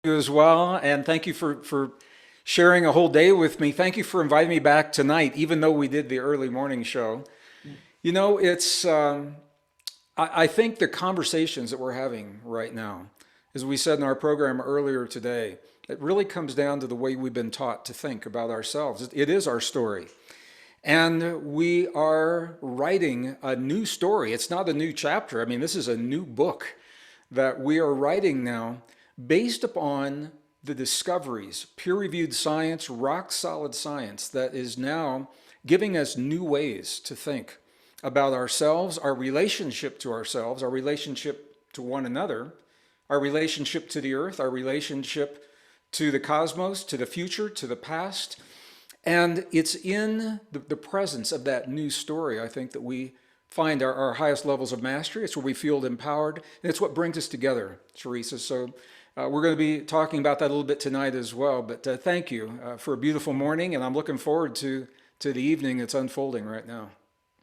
You as well, and thank you for sharing a whole day with me. Thank you for inviting me back tonight, even though we did the early morning show. You know, I think the conversations that we're having right now, as we said in our program earlier today, it really comes down to the way we've been taught to think about ourselves. It is our story. And we are writing a new story. It's not a new chapter. I mean, this is a new book that we are writing now based upon the discoveries, peer reviewed science, rock solid science that is now giving us new ways to think about ourselves, our relationship to ourselves, our relationship to one another, our relationship to the earth, our relationship to the cosmos, to the future, to the past. And it's in the presence of that new story, I think, that we find our highest levels of mastery. It's where we feel empowered. And it's what brings us together, Teresa. So we're going to be talking about that a little bit tonight as well. But thank you for a beautiful morning. And I'm looking forward to the evening that's unfolding right now.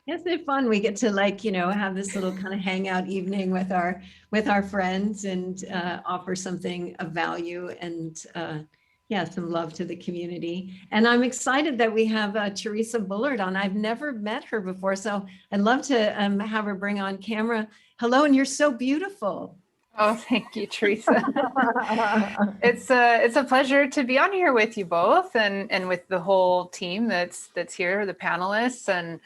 Isn't it fun? We get to have this little kind of hangout evening with our friends and offer something of value and yeah, some love to the community. And I'm excited that we have Teresa Bullard on. I've never met her before, so I'd love to have her bring on camera. Hello, and you're so beautiful. Oh, thank you, Teresa. It's a pleasure to be on here with you both and with the whole team that's here, the panelists. And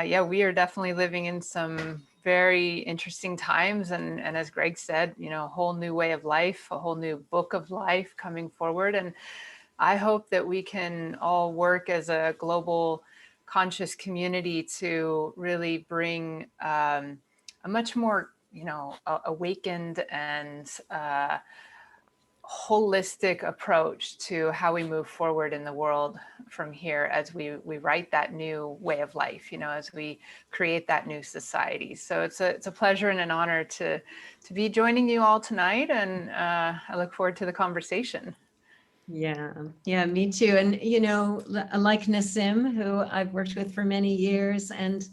yeah, we are definitely living in some very interesting times. And as Gregg said, you know, a whole new way of life, a whole new book of life coming forward. And I hope that we can all work as a global conscious community to really bring a much more, you know, awakened and holistic approach to how we move forward in the world from here as we write that new way of life, you know, as we create that new society. So it's a pleasure and an honor to be joining you all tonight, and I look forward to the conversation. Yeah, me too. And you know, like Nassim, who I've worked with for many years, and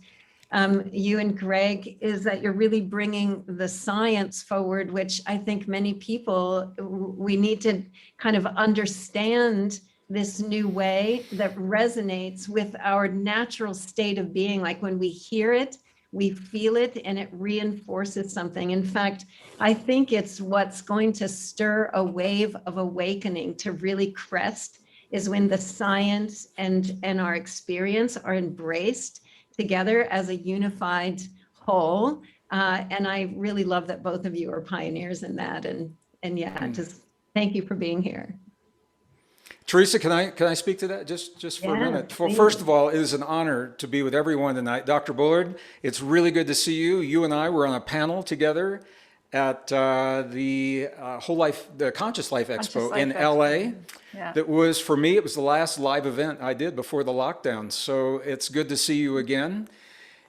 you and Gregg, is that you're really bringing the science forward, which I think many people, we need to kind of understand this new way that resonates with our natural state of being. Like when we hear it, we feel it, and it reinforces something. In fact, I think it's what's going to stir a wave of awakening to really crest is when the science and our experience are embraced together as a unified whole. And I really love that both of you are pioneers in that. And yeah, just thank you for being here. Teresa, can I speak to that just for a minute? Well, first of all, it is an honor to be with everyone tonight. Dr. Bullard, it's really good to see you. You and I were on a panel together at the Conscious Life Expo in LA. Yeah. That was, for me, it was the last live event I did before the lockdown. So it's good to see you again.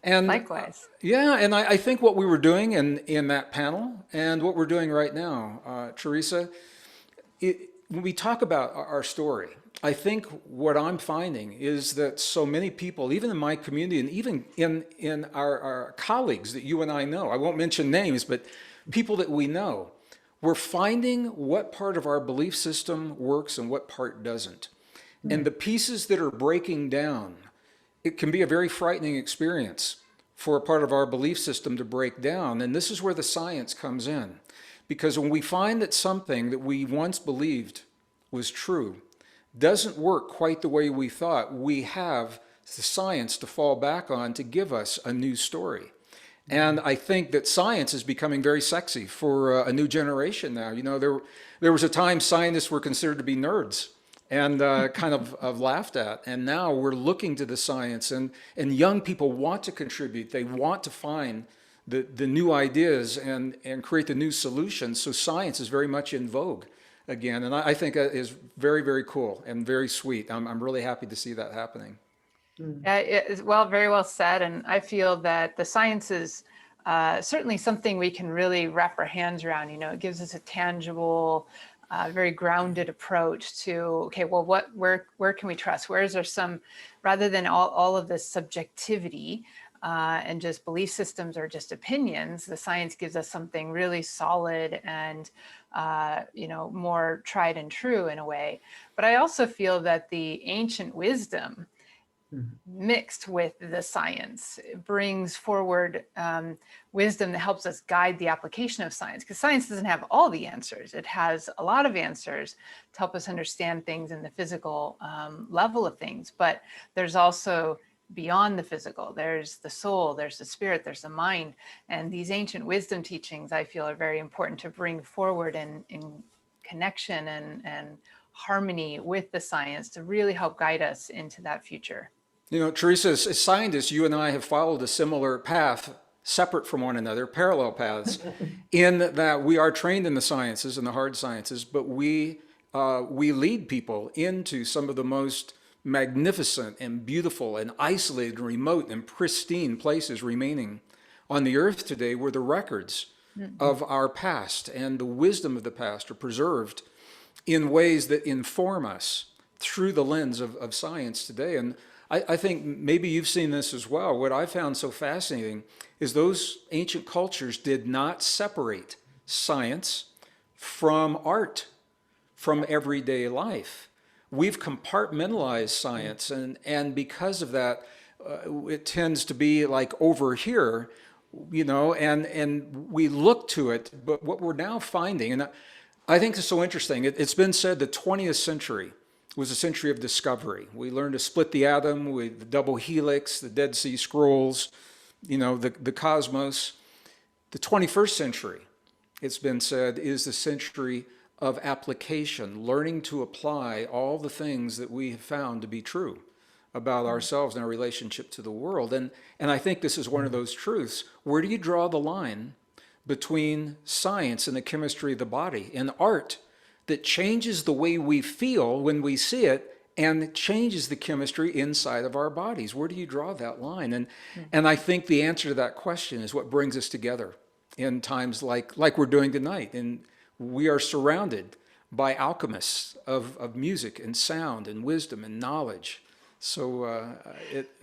And likewise. Yeah, and I think what we were doing in that panel and what we're doing right now, Teresa, when we talk about our story, I think what I'm finding is that so many people, even in my community and even in our colleagues that you and I know, I won't mention names, but people that we know, we're finding what part of our belief system works and what part doesn't. And the pieces that are breaking down, it can be a very frightening experience for a part of our belief system to break down. And this is where the science comes in. Because when we find that something that we once believed was true doesn't work quite the way we thought, we have the science to fall back on to give us a new story. And I think that science is becoming very sexy for a new generation now. You know, there was a time scientists were considered to be nerds and kind of laughed at. And now we're looking to the science, and young people want to contribute. They want to find the new ideas and create the new solutions. So science is very much in vogue again. And I think it is very, very cool and very sweet. I'm really happy to see that happening. It is very well said. And I feel that the science is certainly something we can really wrap our hands around. You know, it gives us a tangible, very grounded approach to, okay, well, where can we trust? Where is there some, rather than all of this subjectivity, and just belief systems are just opinions. The science gives us something really solid and more tried and true in a way. But I also feel that the ancient wisdom mixed with the science brings forward wisdom that helps us guide the application of science, because science doesn't have all the answers. It has a lot of answers to help us understand things in the physical level of things, but there's also beyond the physical. There's the soul, there's the spirit, there's the mind. And these ancient wisdom teachings, I feel, are very important to bring forward in connection and harmony with the science to really help guide us into that future. You know, Teresa, as scientists, you and I have followed a similar path, separate from one another, parallel paths, in that we are trained in the sciences and the hard sciences, but we lead people into some of the most magnificent and beautiful and isolated, remote and pristine places remaining on the earth today, where the records of our past and the wisdom of the past are preserved in ways that inform us through the lens of science today. And I think maybe you've seen this as well. What I found so fascinating is those ancient cultures did not separate science from art, from everyday life. We've compartmentalized science, and because of that, it tends to be like over here, and we look to it. But what we're now finding, and I think it's so interesting, it's been said the 20th century was a century of discovery. We learned to split the atom with the double helix, the Dead Sea Scrolls, the cosmos. The 21st century, it's been said, is the century of application, learning to apply all the things that we have found to be true about ourselves and our relationship to the world. And I think this is one of those truths. Where do you draw the line between science and the chemistry of the body and art that changes the way we feel when we see it and changes the chemistry inside of our bodies? Where do you draw that line? And I think the answer to that question is what brings us together in times like we're doing tonight. And we are surrounded by alchemists of music and sound and wisdom and knowledge. So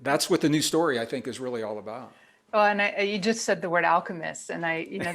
that's what the new story, I think, is really all about. Well, and you just said the word alchemist, and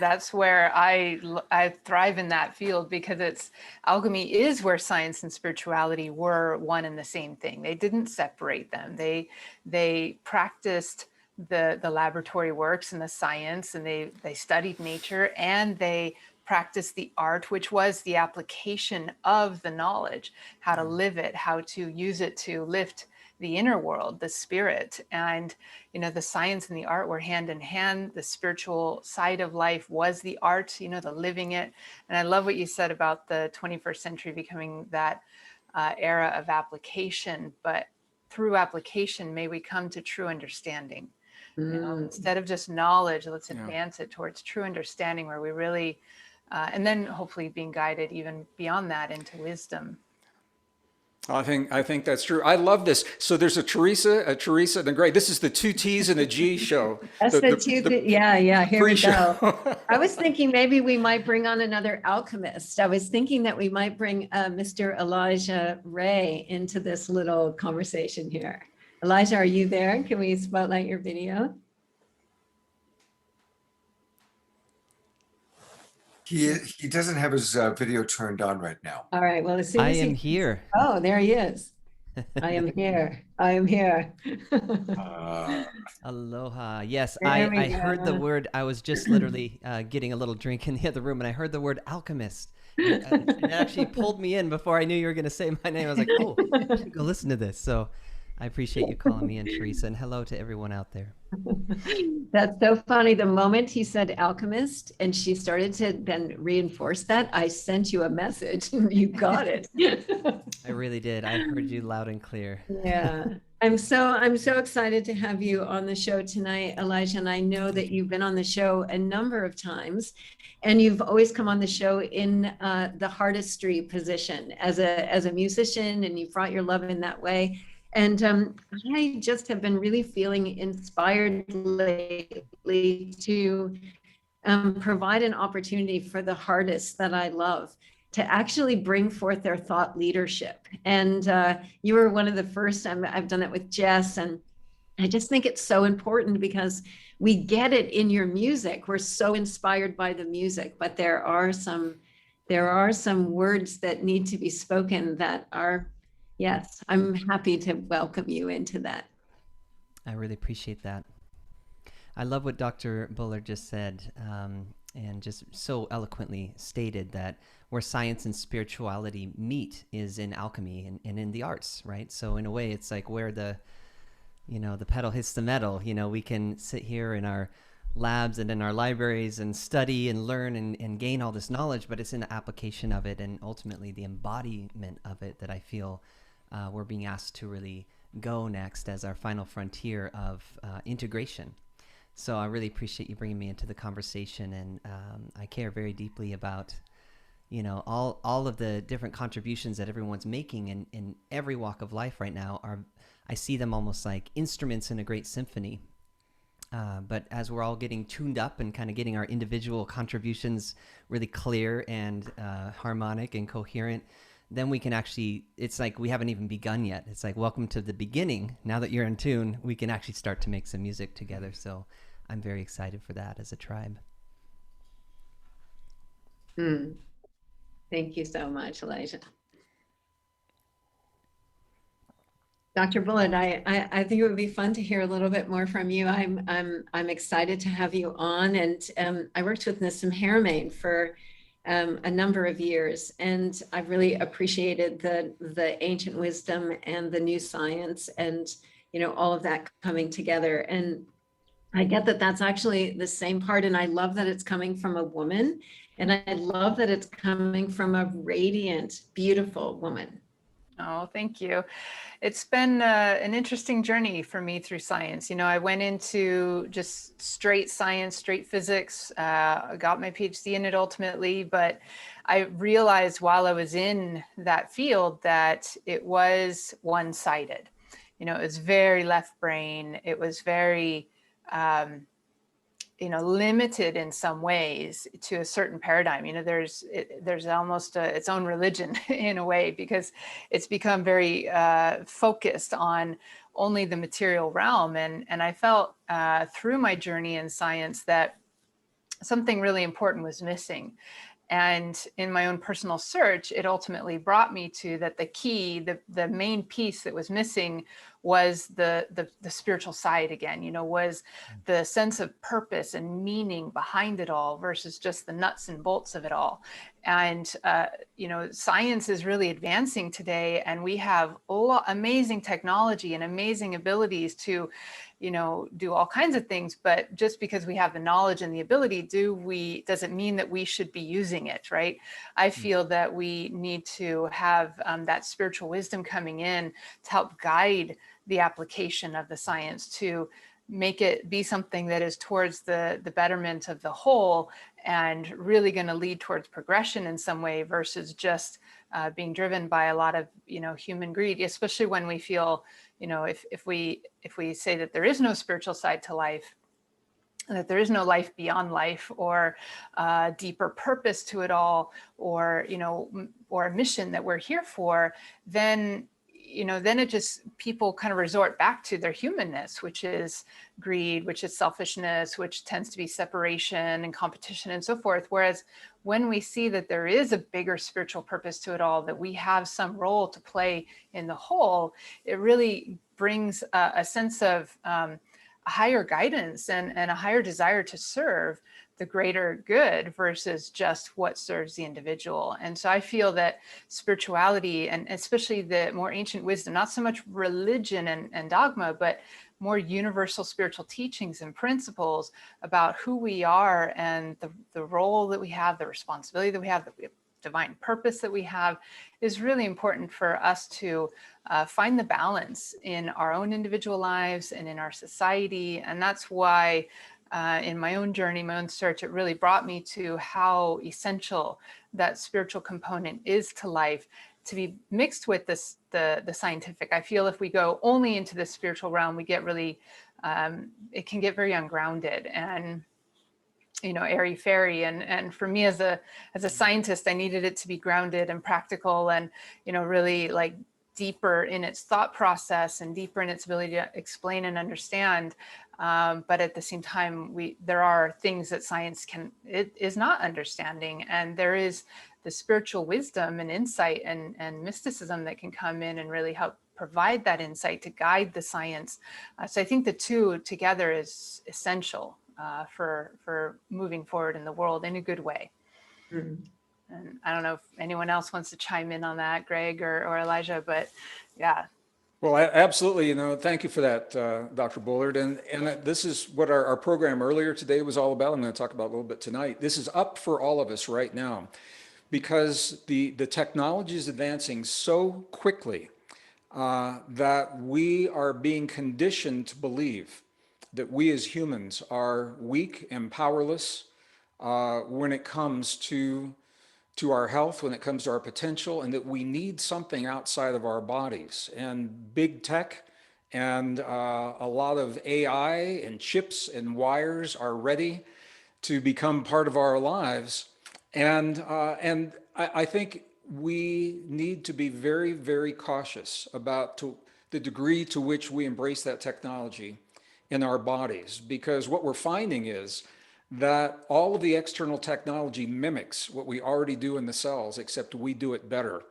that's where I thrive in that field, because alchemy is where science and spirituality were one and the same thing. They didn't separate them. They practiced the laboratory works and the science, and they studied nature, and they practiced the art, which was the application of the knowledge, how to live it, how to use it to lift the inner world, the spirit. And the science and the art were hand in hand. The spiritual side of life was the art, the living it. And I love what you said about the 21st century becoming that era of application. But through application, may we come to true understanding. Instead of just knowledge, let's advance it towards true understanding, where we really and then hopefully being guided even beyond that into wisdom. I think that's true. I love this. So there's a Teresa, and a Gregg. This is the two T's and a G show. That's yeah. Here we go. I was thinking maybe we might bring on another alchemist. I was thinking that we might bring Mr. Elijah Ray into this little conversation here. Elijah, are you there? Can we spotlight your video? He doesn't have his video turned on right now. All right. Well, as soon as I am here. Oh, there he is. I am here. I am here. Aloha. Yes, I heard the word. I was just literally getting a little drink in the other room, and I heard the word alchemist. And it actually pulled me in before I knew you were going to say my name. I was like, oh, I should go listen to this. So I appreciate you calling me in, Teresa, and hello to everyone out there. That's so funny. The moment he said alchemist and she started to then reinforce that, I sent you a message and you got it. I really did. I heard you loud and clear. Yeah. I'm so excited to have you on the show tonight, Elijah. And I know that you've been on the show a number of times, and you've always come on the show in the hardestry position as a musician, and you've brought your love in that way. And I just have been really feeling inspired lately to provide an opportunity for the artists that I love to actually bring forth their thought leadership. And you were one of the first. I've done it with Jess, and I just think it's so important because we get it in your music. We're so inspired by the music, but there are some words that need to be spoken that are, yes, I'm happy to welcome you into that. I really appreciate that. I love what Dr. Bullard just said, and just so eloquently stated that where science and spirituality meet is in alchemy and in the arts, right? So in a way, it's like where the pedal hits the metal. We can sit here in our labs and in our libraries and study and learn and gain all this knowledge, but it's in the application of it and ultimately the embodiment of it that I feel we're being asked to really go next as our final frontier of integration. So I really appreciate you bringing me into the conversation, and I care very deeply about all of the different contributions that everyone's making in every walk of life right now. I see them almost like instruments in a great symphony. But as we're all getting tuned up and kind of getting our individual contributions really clear and harmonic and coherent, then we can actually, it's like we haven't even begun yet. It's like, welcome to the beginning. Now that you're in tune, we can actually start to make some music together. So I'm very excited for that as a tribe. Thank you so much, Elijah. Dr. Bullard, I think it would be fun to hear a little bit more from you. I'm excited to have you on, and I worked with Nissim Haramain for a number of years, and I really appreciated the ancient wisdom and the new science, and all of that coming together. And I get that that's actually the same part, and I love that it's coming from a woman, and I love that it's coming from a radiant, beautiful woman. Oh, thank you. It's been an interesting journey for me through science. I went into just straight science, straight physics, got my PhD in it ultimately, but I realized while I was in that field that it was one-sided. It was very left brain. It was very, limited in some ways to a certain paradigm. There's almost its own religion in a way, because it's become very focused on only the material realm. And I felt through my journey in science that something really important was missing. And in my own personal search, it ultimately brought me to that the key, the main piece that was missing was the spiritual side again, was the sense of purpose and meaning behind it all versus just the nuts and bolts of it all. And, science is really advancing today, and we have amazing technology and amazing abilities to, do all kinds of things. But just because we have the knowledge and the ability, doesn't mean that we should be using it, right? I feel that we need to have that spiritual wisdom coming in to help guide the application of the science, to make it be something that is towards the betterment of the whole and really going to lead towards progression in some way versus just being driven by a lot of human greed, especially when we feel if we say that there is no spiritual side to life, that there is no life beyond life, or deeper purpose to it all, or or a mission that we're here for, then it just, people kind of resort back to their humanness, which is greed, which is selfishness, which tends to be separation and competition and so forth. Whereas when we see that there is a bigger spiritual purpose to it all, that we have some role to play in the whole, it really brings a sense of a higher guidance and a higher desire to serve the greater good versus just what serves the individual. And so I feel that spirituality, and especially the more ancient wisdom, not so much religion and dogma, but more universal spiritual teachings and principles about who we are and the role that we have, the responsibility that we have, the divine purpose that we have, is really important for us to find the balance in our own individual lives and in our society. And that's why in my own journey, my own search, it really brought me to how essential that spiritual component is to life, to be mixed with the scientific. I feel if we go only into the spiritual realm, we get really, it can get very ungrounded and airy-fairy. And for me as a scientist, I needed it to be grounded and practical and really like deeper in its thought process and deeper in its ability to explain and understand. But at the same time, there are things that science is not understanding, and there is the spiritual wisdom and insight and mysticism that can come in and really help provide that insight to guide the science. So I think the two together is essential for moving forward in the world in a good way. Mm. And I don't know if anyone else wants to chime in on that, Greg or Elijah, but yeah. Well, absolutely. Thank you for that, Dr. Bullard. And this is what our program earlier today was all about. I'm going to talk about a little bit tonight. This is up for all of us right now because the technology is advancing so quickly that we are being conditioned to believe that we as humans are weak and powerless when it comes to our health, when it comes to our potential, and that we need something outside of our bodies. And big tech and a lot of AI and chips and wires are ready to become part of our lives. And I think we need to be very, very cautious about the degree to which we embrace that technology in our bodies, because what we're finding is that all of the external technology mimics what we already do in the cells, except we do it better.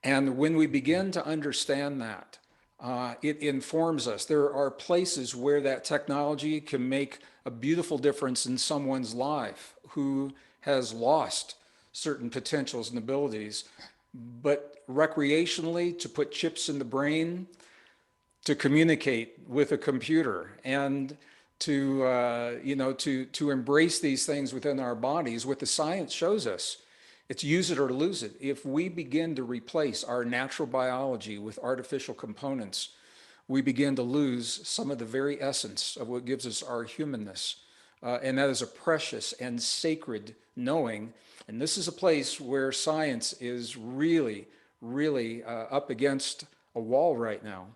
And when we begin to understand that, it informs us. There are places where that technology can make a beautiful difference in someone's life who has lost certain potentials and abilities. But recreationally, to put chips in the brain, to communicate with a computer, and to embrace these things within our bodies, what the science shows us, it's use it or lose it. If we begin to replace our natural biology with artificial components, we begin to lose some of the very essence of what gives us our humanness. And that is a precious and sacred knowing. And this is a place where science is really, really up against a wall right now.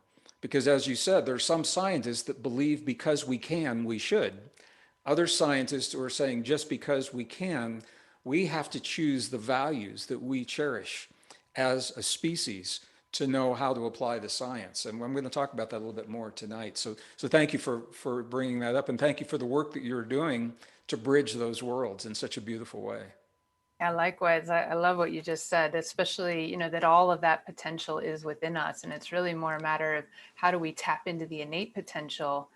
Because as you said, there are some scientists that believe because we can, we should. Other scientists who are saying just because we can, we have to choose the values that we cherish as a species to know how to apply the science. And I'm going to talk about that a little bit more tonight. So thank you for bringing that up, and thank you for the work that you're doing to bridge those worlds in such a beautiful way. Yeah, likewise. I love what you just said, especially, that all of that potential is within us. And it's really more a matter of how do we tap into the innate potential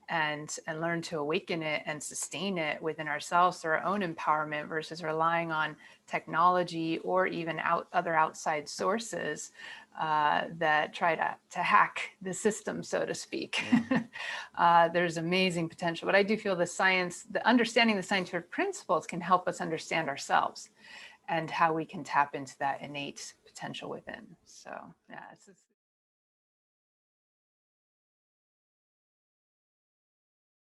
and learn to awaken it and sustain it within ourselves through our own empowerment versus relying on technology or even other outside sources that try to hack the system, so to speak. There's amazing potential, but I do feel the understanding the scientific principles can help us understand ourselves and how we can tap into that innate potential within. So yeah, it's